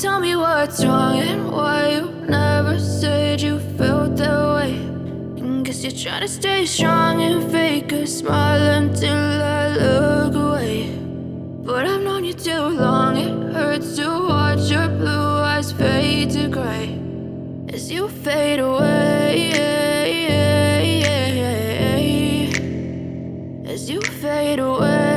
Tell me what's wrong and why you never said you felt that way. And guess you're trying to stay strong and fake a smile until I look away. But I've known you too long, it hurts to watch your blue eyes fade to gray as you fade away, as you fade away.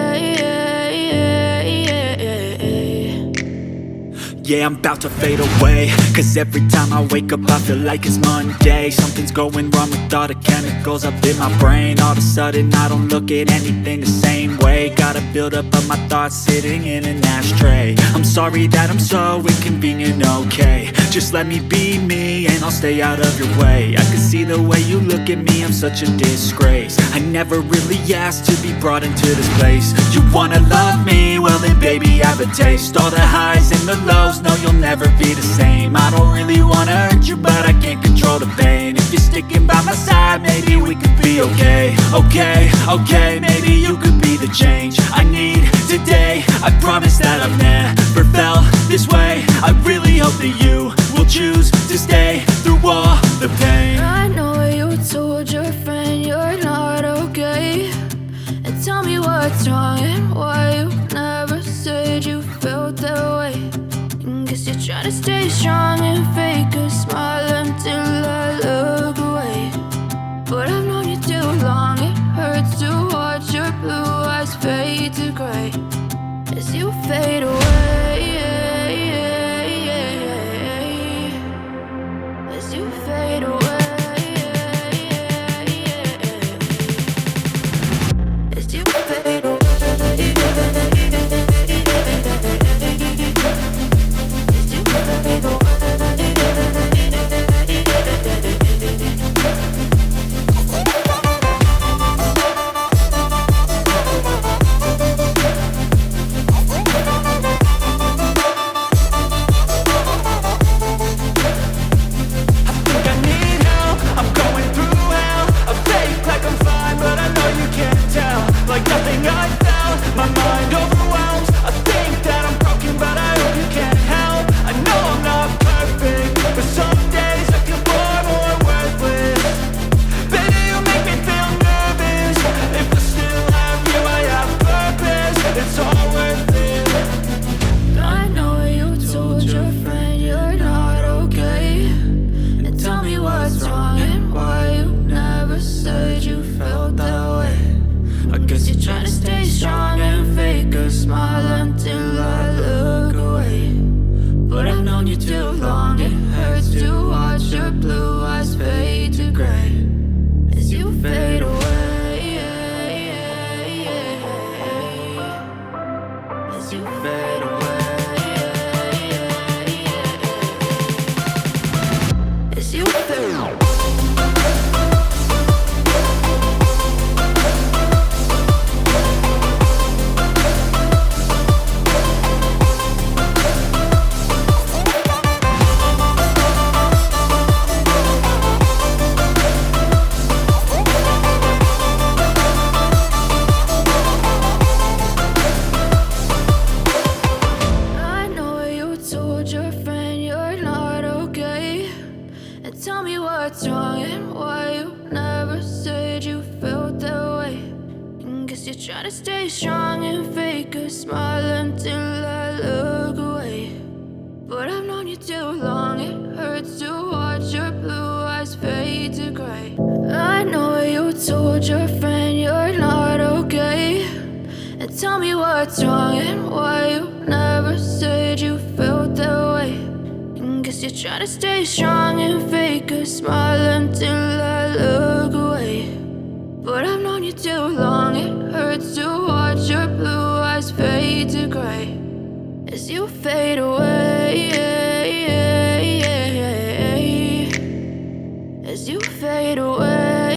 Yeah, I'm about to fade away, cause every time I wake up I feel like it's Monday. Something's going wrong with all the chemicals up in my brain. All of a sudden I don't look at anything the same way. Got a buildup of my thoughts sitting in an ashtray. I'm sorry that I'm so inconvenient, okay. Just let me be me and I'll stay out of your way. I can see the way you look at me, I'm such a disgrace. I never really asked to be brought into this place. You wanna love me? Well then baby have a taste. All the highs and the lows, no, you'll never be the same. I don't really wanna hurt you, but I can't control the pain. If you're sticking by my side, maybe we could be okay. Okay, maybe you could be the change I need today. I promise that I've never felt this way. I really hope that you will choose to stay through all the pain. I know you told your friend you're not okay. And tell me what's wrong and why you never said you felt that way. Guess you're trying to stay strong and fake a smile until I look away. But I've known you too long, it hurts to watch your blue eyes fade to gray as you fade away, as you fade away, as you fade away. Trying to stay strong and fake a smile until I look away. But I've known you too long, it hurts to watch your blue eyes fade to gray. I know you told your friend you're not okay. And tell me what's wrong and why you never said you felt that way. And guess you're trying to stay strong and fake a smile until I look away. But I've known you too long, it hurts to watch your blue eyes fade to gray as you fade away.